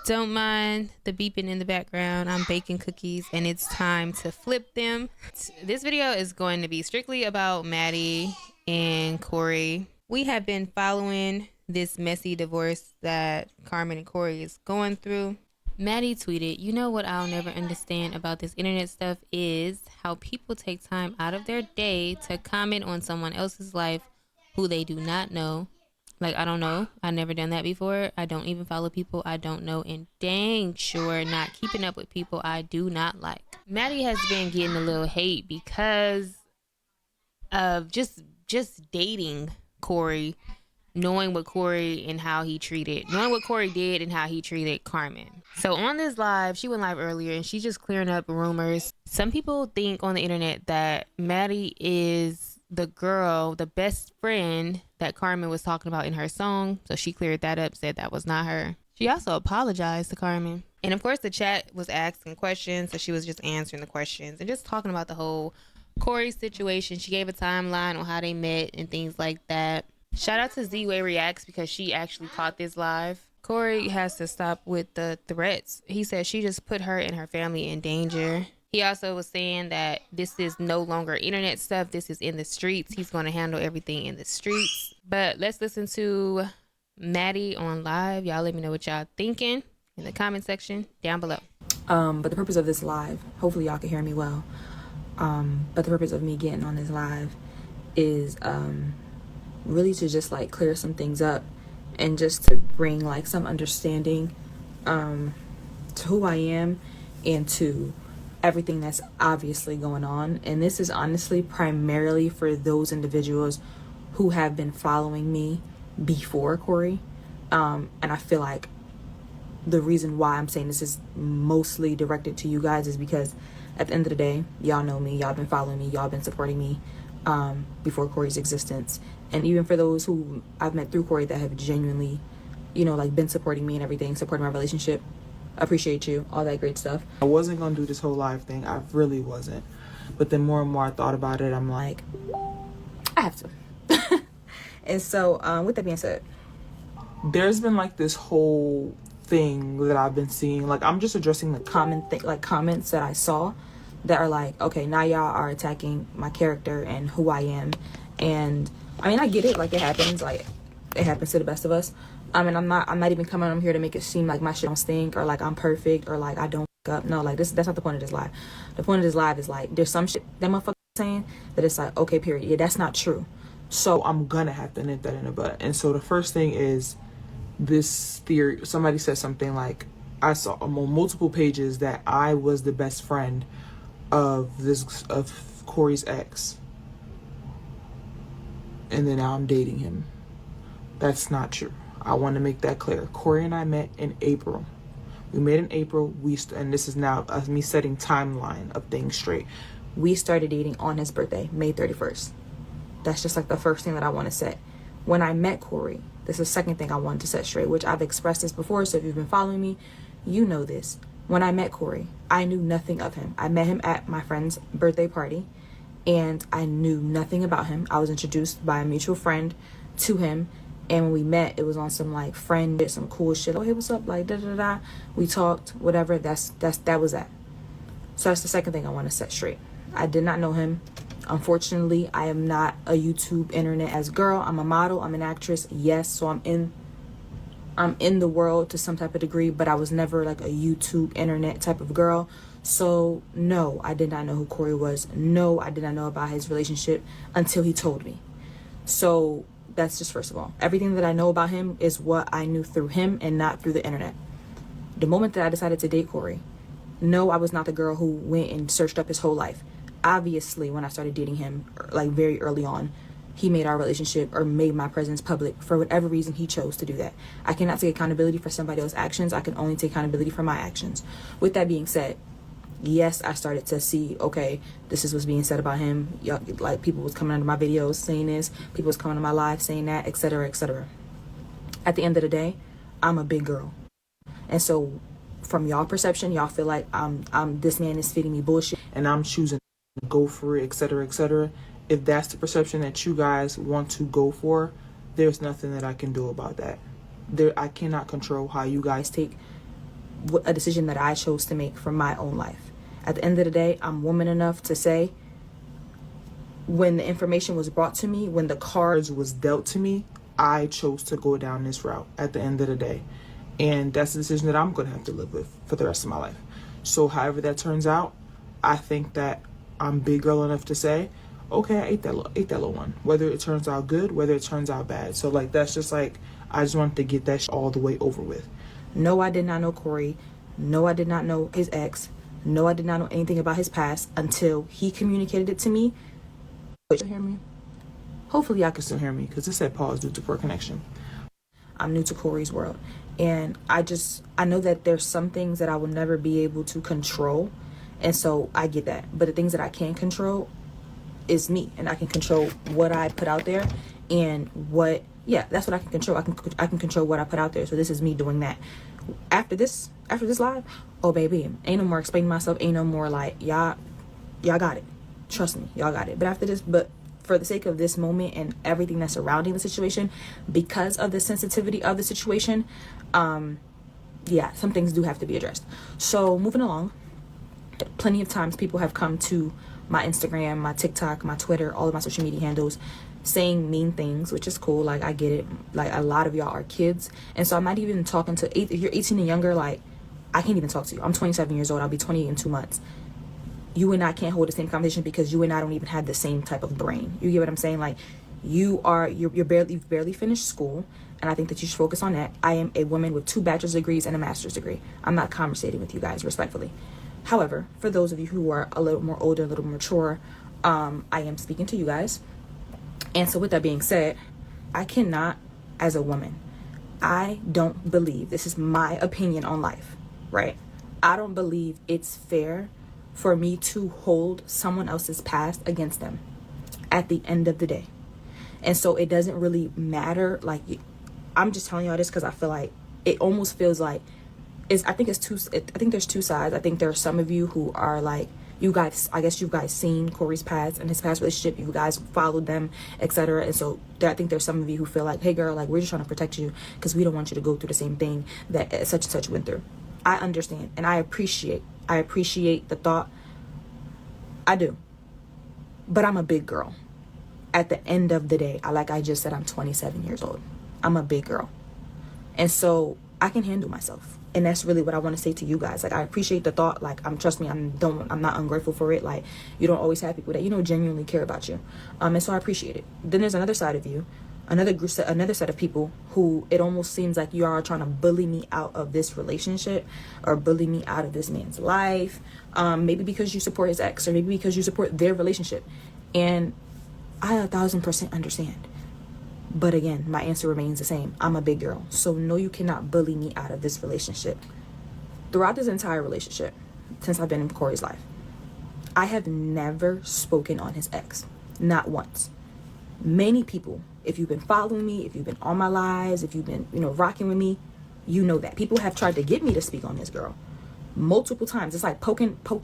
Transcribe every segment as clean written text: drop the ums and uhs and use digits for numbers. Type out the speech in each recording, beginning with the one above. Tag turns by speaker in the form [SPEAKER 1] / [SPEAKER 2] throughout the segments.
[SPEAKER 1] Don't mind the beeping in the background. I'm baking cookies and it's time to flip them. This video is going to be strictly about Maddie and Corey. We have been following this messy divorce that Carmen and Corey is going through. Maddie tweeted, "You know what I'll never understand about this internet stuff is how people take time out of their day to comment on someone else's life who they do not know. Like, I don't know. I never done that before. I don't even follow people I don't know, and dang sure not keeping up with people I do not like." Maddie has been getting a little hate because of just dating Corey, knowing what Corey and how he treated, knowing what Corey did and how he treated Carmen. So on this live, she went live earlier and she's just clearing up rumors. Some people think on the internet that Maddie is the girl, the best friend that Carmen was talking about in her song. So she cleared that up, said that was not her. She also apologized to Carmen. And of course the chat was asking questions, so she was just answering the questions and just talking about the whole Corey situation. She gave a timeline on how they met and things like that. Shout out to Z-Way Reacts because she actually caught this live. Corey has to stop with the threats. He said she just put her and her family in danger. He also was saying that this is no longer internet stuff. This is in the streets. He's going to handle everything in the streets. But let's listen to Maddie on live. Y'all let me know what y'all thinking in the comment section down below.
[SPEAKER 2] But the purpose of this live, hopefully y'all can hear me well. But the purpose of me getting on this live is really to just like clear some things up and just to bring like some understanding to who I am and to everything that's obviously going on. And this is honestly primarily for those individuals who have been following me before Corey. And I feel like the reason why I'm saying this is mostly directed to you guys is because at the end of the day, y'all know me, y'all been following me, y'all been supporting me before Corey's existence. And even for those who I've met through Corey that have genuinely, you know, like been supporting me and everything, supporting my relationship, appreciate you, all that great stuff.
[SPEAKER 3] I wasn't gonna do this whole live thing. I really wasn't. But the more and more I thought about it, I'm like,
[SPEAKER 2] I have to. And so with that being said,
[SPEAKER 3] there's been like this whole thing that I've been seeing. Like, I'm just addressing the comments that I saw that are like, okay, now y'all are attacking my character and who I am. And I mean, I get it, like it happens to the best of us. I mean, I'm not even coming on here to make it seem like my shit don't stink or like I'm perfect or like I don't fuck up. No, like that's not the point of this live. The point of this live is like there's some shit that motherfucker saying that it's like, okay, period. Yeah, that's not true. So I'm gonna have to nip that in the butt. And so the first thing is this theory. Somebody said something like, I saw on multiple pages that I was the best friend of Corey's ex, and then now I'm dating him. That's not true. I want to make that clear. Corey and I met in April. We met in April. And this is now me setting timeline of things straight.
[SPEAKER 2] We started dating on his birthday, May 31st. That's just like the first thing that I want to set. When I met Corey, this is the second thing I wanted to set straight, which I've expressed this before, so if you've been following me, you know this. When I met Corey, I knew nothing of him. I met him at my friend's birthday party, and I knew nothing about him. I was introduced by a mutual friend to him, and when we met, it was on some like friend did some cool shit. Oh, hey, what's up? Like da da da. We talked, whatever. That was that. So that's the second thing I want to set straight. I did not know him. Unfortunately, I am not a YouTube internet as girl. I'm a model. I'm an actress. Yes, so I'm in the world to some type of degree, but I was never like a YouTube internet type of girl. So no, I did not know who Corey was. No, I did not know about his relationship until he told me. So that's just first of all. Everything that I know about him is what I knew through him and not through the internet. The moment that I decided to date Corey, no, I was not the girl who went and searched up his whole life. Obviously, when I started dating him, like very early on, he made our relationship or made my presence public for whatever reason he chose to do that. I cannot take accountability for somebody else's actions. I can only take accountability for my actions. With that being said, yes, I started to see, okay, this is what's being said about him. Like people was coming under my videos saying this, people was coming to my live saying that, etc., etc. At the end of the day, I'm a big girl. And so from y'all perception, y'all feel like I'm this man is feeding me bullshit
[SPEAKER 3] and I'm choosing to go for it, etc., etc. If that's the perception that you guys want to go for, there's nothing that I can do about that. I cannot control how you guys
[SPEAKER 2] take a decision that I chose to make for my own life. At the end of the day, I'm woman enough to say, when the information was brought to me, when the cards was dealt to me, I chose to go down this route at the end of the day. And that's a decision that I'm going to have to live with for the rest of my life. So however that turns out, I think that I'm big girl enough to say, okay, I ate that little one. Whether it turns out good, whether it turns out bad. So like, that's just like, I just wanted to get that all the way over with. No, I did not know Corey. No, I did not know his ex. No, I did not know anything about his past until he communicated it to me. Wait, you hear me? Hopefully y'all can still hear me, because it said pause due to poor connection. I'm new to Corey's world, and I know that there's some things that I will never be able to control, and so I get that. But the things that I can control is me, and I can control what I put out there, and that's what I can control. I can control what I put out there. So this is me doing that. After this live, oh baby, ain't no more explaining myself. Ain't no more like y'all got it. Trust me, y'all got it. But after this, for the sake of this moment and everything that's surrounding the situation, because of the sensitivity of the situation, some things do have to be addressed. So moving along, plenty of times people have come to my Instagram, my TikTok, my Twitter, all of my social media handles, saying mean things, which is cool. Like, I get it. Like, a lot of y'all are kids, and so I'm not even talking to if you're 18 and younger. Like, I can't even talk to you. I'm 27 years old. I'll be 28 in 2 months. You and I can't hold the same conversation because you and I don't even have the same type of brain. You get what I'm saying? Like, you've barely finished school, and I think that you should focus on that. I am a woman with 2 bachelor's degrees and a master's degree. I'm not conversating with you guys respectfully. However, for those of you who are a little more older, a little more mature, I am speaking to you guys. And so with that being said, I cannot, as a woman, I don't believe, this is my opinion on life, right? I don't believe it's fair for me to hold someone else's past against them at the end of the day. And so it doesn't really matter. Like, I'm just telling y'all this because I feel like it almost feels like I think there's 2 sides. I think there are some of you who are like, you guys seen Corey's past and his past relationship. You guys followed them, etc. And so I think there's some of you who feel like, hey girl, like, we're just trying to protect you because we don't want you to go through the same thing that such and such went through. I understand and I appreciate the thought. I do. But I'm a big girl. At the end of the day, like I just said, I'm 27 years old. I'm a big girl. And so I can handle myself. And that's really what I want to say to you guys. Like, I appreciate the thought. Like, trust me, I'm not ungrateful for it. Like, you don't always have people that, genuinely care about you. And so I appreciate it. Then there's another side of you, another set of people who it almost seems like you are trying to bully me out of this relationship or bully me out of this man's life. Maybe because you support his ex, or maybe because you support their relationship. And I 1,000% understand. But again, my answer remains the same. I'm a big girl. So no, you cannot bully me out of this relationship. Throughout this entire relationship, since I've been in Corey's life, I have never spoken on his ex. Not once. Many people, if you've been following me, if you've been on my lives, if you've been, rocking with me, you know that. People have tried to get me to speak on this girl. Multiple times. It's like poking. People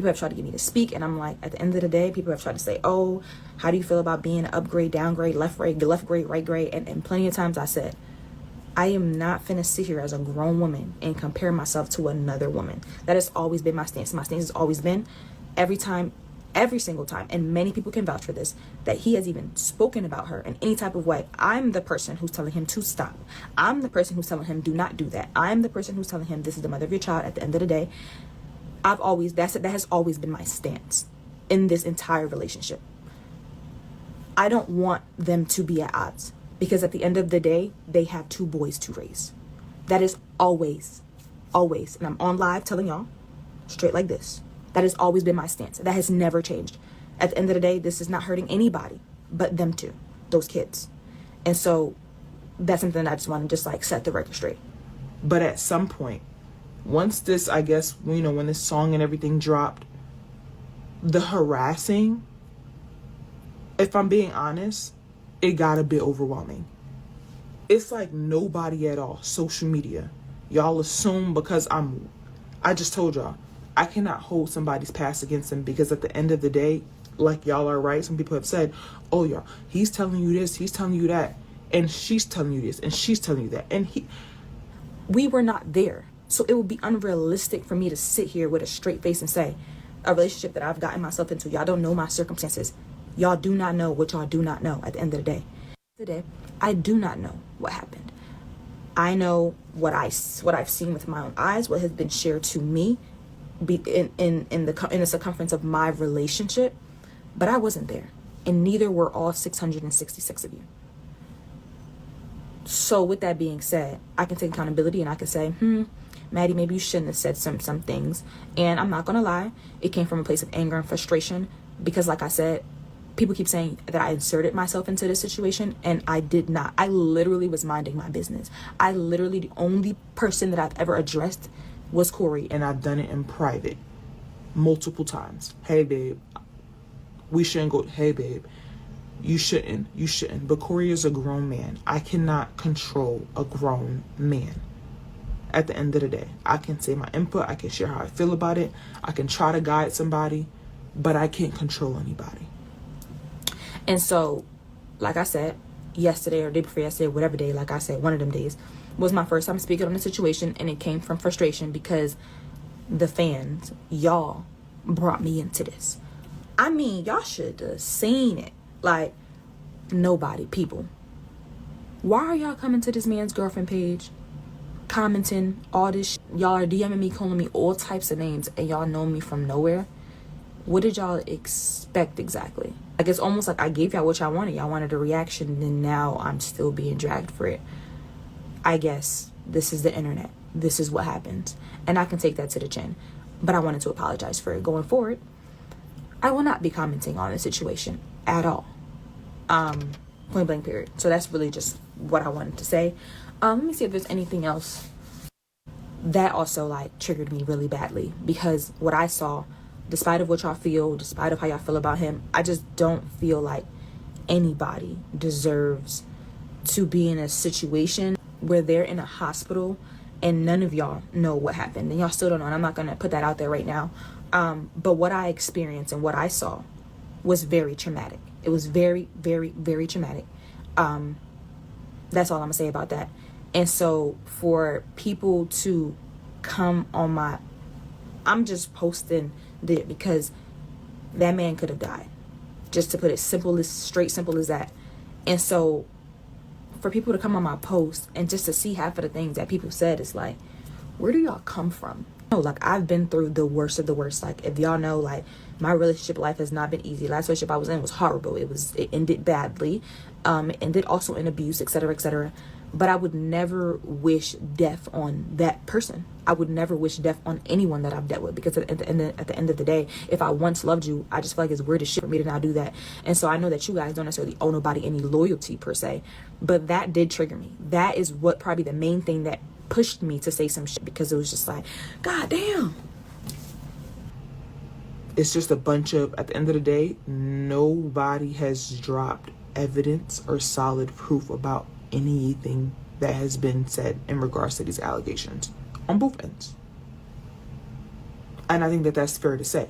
[SPEAKER 2] have tried to get me to speak, and I'm like, at the end of the day, people have tried to say, oh, how do you feel about being an upgrade, downgrade, left grade, right grade? And plenty of times I said, I am not finna sit here as a grown woman and compare myself to another woman. That has always been my stance. My stance has always been, every single time, and many people can vouch for this, that he has even spoken about her in any type of way, I'm the person who's telling him to stop. I'm the person who's telling him, do not do that. I'm the person who's telling him, this is the mother of your child. At the end of the day, that has always been my stance in this entire relationship. I don't want them to be at odds, because at the end of the day, they have 2 boys to raise. That is always, and I'm on live telling y'all straight like this. That has always been my stance. That has never changed. At the end of the day, this is not hurting anybody but them 2, those kids. And so that's something that I just want to set the record straight. But at some point, once this, I guess, when this song and everything dropped, the harassing, if I'm being honest, it got a bit overwhelming. It's like nobody at all, social media. Y'all assume because I just told y'all, I cannot hold somebody's past against them, because at the end of the day, like y'all are right, some people have said, oh y'all, he's telling you this, he's telling you that, and she's telling you this, and she's telling you that, and We were not there. So it would be unrealistic for me to sit here with a straight face and say, a relationship that I've gotten myself into, y'all don't know my circumstances. Y'all do not know what y'all do not know at the end of the day. Today, I do not know what happened. I know what I've seen with my own eyes, what has been shared to me in the circumference of my relationship, but I wasn't there, and neither were all 666 of you. So with that being said, I can take accountability and I can say, Maddie, maybe you shouldn't have said some things. And I'm not gonna lie, it came from a place of anger and frustration, because like I said, people keep saying that I inserted myself into this situation, and I did not. I literally was minding my business. The only person that I've ever addressed was Corey.
[SPEAKER 3] And I've done it in private multiple times. Hey babe, we shouldn't go. Hey babe, you shouldn't. But Corey is a grown man. I cannot control a grown man. At the end of the day, I can say my input, I can share how I feel about it, I can try to guide somebody, but I can't control anybody.
[SPEAKER 2] And so, like I said, yesterday or day before yesterday, whatever day, like I said, one of them days was my first time speaking on the situation, and it came from frustration because the fans, y'all, brought me into this. I mean, y'all should have seen it. Like, nobody, people. Why are y'all coming to this man's girlfriend page, commenting all this y'all are DMing me, calling me all types of names, and y'all know me from nowhere? What did y'all expect exactly? Like, it's almost like I gave y'all what y'all wanted. Y'all wanted a reaction, and now I'm still being dragged for it. I guess this is the internet. This is what happens. And I can take that to the chin. But I wanted to apologize for it. Going forward, I will not be commenting on the situation at all. Point blank period. So that's really just what I wanted to say. Let me see if there's anything else that also like triggered me really badly, because what I saw, despite of what y'all feel, despite of how y'all feel about him, I just don't feel like anybody deserves to be in a situation where they're in a hospital and none of y'all know what happened, and y'all still don't know, and I'm not gonna put that out there right now. But what I experienced and what I saw was very traumatic. It was very, very, very traumatic. That's all I'm gonna say about that. And so for people to come on I'm just posting it because that man could have died. Just to put it simple as that. And so for people to come on my post and just to see half of the things that people said, it's like, where do y'all come from? No, like, I've been through the worst of the worst. Like, if y'all know, like, my relationship life has not been easy. Last relationship I was in was horrible. It ended badly. It ended also in abuse, etc., etc. But I would never wish death on that person. I would never wish death on anyone that I've dealt with, because at the end of the day, if I once loved you, I just feel like it's weird as shit for me to now do that. And so I know that you guys don't necessarily owe nobody any loyalty per se, but that did trigger me. That is what probably the main thing that pushed me to say some shit, because it was just like, God damn.
[SPEAKER 3] It's just a bunch of, at the end of the day, nobody has dropped evidence or solid proof about anything that has been said in regards to these allegations on both ends. And I think that that's fair to say.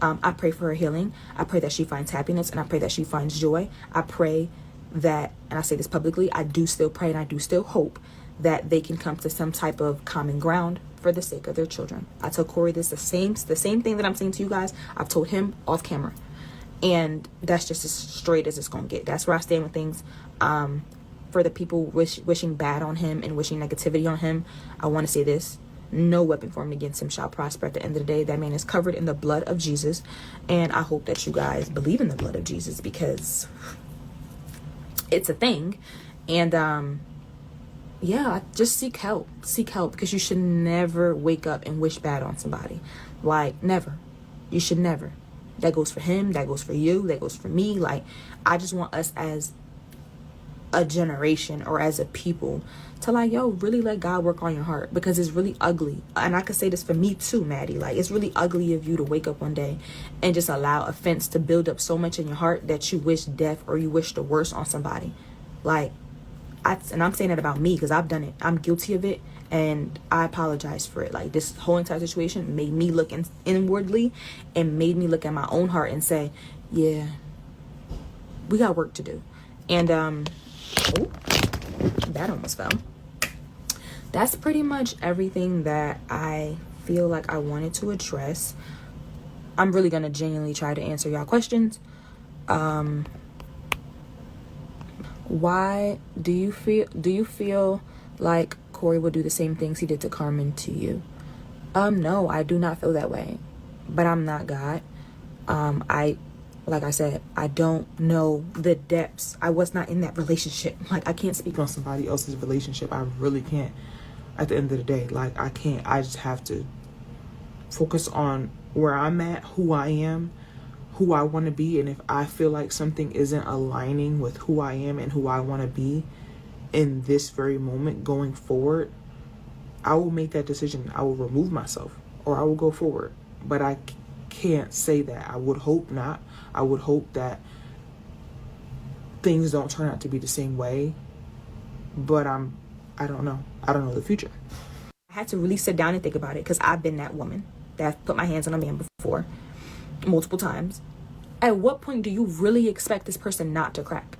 [SPEAKER 2] I pray for her healing. I pray that she finds happiness, and I pray that she finds joy. I pray that, and I say this publicly, I do still pray and I do still hope that they can come to some type of common ground for the sake of their children. I told Corey this, the same thing that I'm saying to you guys, I've told him off camera. And that's just as straight as it's going to get. That's where I stand with things. For the people wishing bad on him and wishing negativity on him, I want to say this. No weapon formed against him shall prosper. At the end of the day, that man is covered in the blood of Jesus. And I hope that you guys believe in the blood of Jesus, because it's a thing. And yeah, just seek help, because you should never wake up and wish bad on somebody. Like, never. You should never. That goes for him, that goes for you, that goes for me. Like, I just want us as a generation or as a people to, like, yo, really let God work on your heart, because it's really ugly. And I could say this for me too, Maddie. Like, it's really ugly of you to wake up one day and just allow offense to build up so much in your heart that you wish death or you wish the worst on somebody. Like, and I'm saying that about me because I've done it. I'm guilty of it, and I apologize for it. Like, this whole entire situation made me look inwardly and made me look at my own heart and say, yeah, we got work to do. And oh, that almost fell. that's pretty much everything that I feel like I wanted to address. I'm really gonna genuinely try to answer y'all questions. Why do you feel like Corey would do the same things he did to Carmen to you? No, I do not feel that way. But I'm not God. Like I said, I don't know the depths. I was not in that relationship. Like, I can't speak
[SPEAKER 3] On somebody else's relationship. I really can't. At the end of the day, like, I can't. I just have to focus on where I'm at, who I am, who I want to be. And if I feel like something isn't aligning with who I am and who I want to be in this very moment going forward, I will make that decision. I will remove myself or I will go forward. But I can't say that. I would hope not. I would hope that things don't turn out to be the same way. But I don't know. I don't know the future.
[SPEAKER 2] I had to really sit down and think about it, because I've been that woman that put my hands on a man before, multiple times. At what point do you really expect this person not to crack?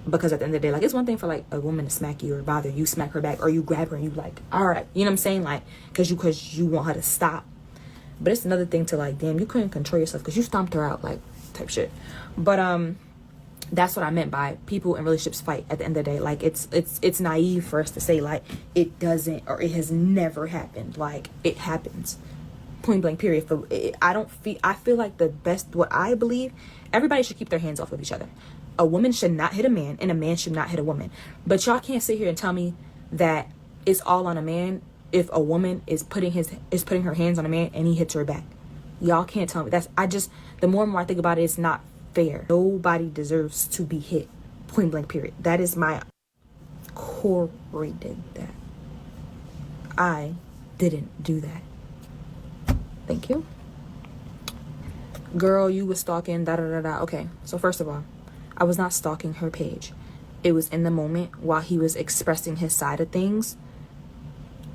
[SPEAKER 2] Because at the end of the day, like, it's one thing for like a woman to smack you or bother you, smack her back, or you grab her and you like, all right, you know what I'm saying, like, because you want her to stop. But it's another thing to like, damn, you couldn't control yourself because you stomped her out, like, type shit. But that's what I meant by people in relationships fight at the end of the day. Like, it's naive for us to say like it doesn't, or it has never happened. Like, it happens, point blank, period. I feel like what I believe, everybody should keep their hands off of each other. A woman should not hit a man and a man should not hit a woman. But y'all can't sit here and tell me that it's all on a man if a woman is putting her hands on a man and he hits her back. Y'all can't tell me. The more and more I think about it, it's not fair. Nobody deserves to be hit, point blank, period. That is my... Corey did that. I didn't do that. Thank you. Girl, you was stalking, da da da da. Okay, so first of all, I was not stalking her page. It was in the moment while he was expressing his side of things.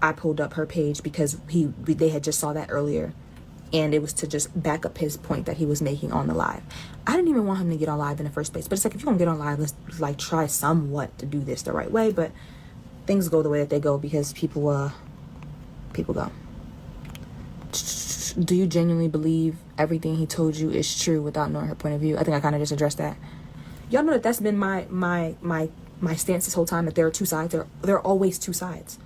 [SPEAKER 2] I pulled up her page because they had just saw that earlier, and it was to just back up his point that he was making on the live. I didn't even want him to get on live in the first place, but it's like, if you want to get on live, let's like try somewhat to do this the right way. But things go the way that they go because people go. Do you genuinely believe everything he told you is true without knowing her point of view? I think I kind of just addressed that. Y'all know that that's been my stance this whole time, that there are two sides. There are always two sides.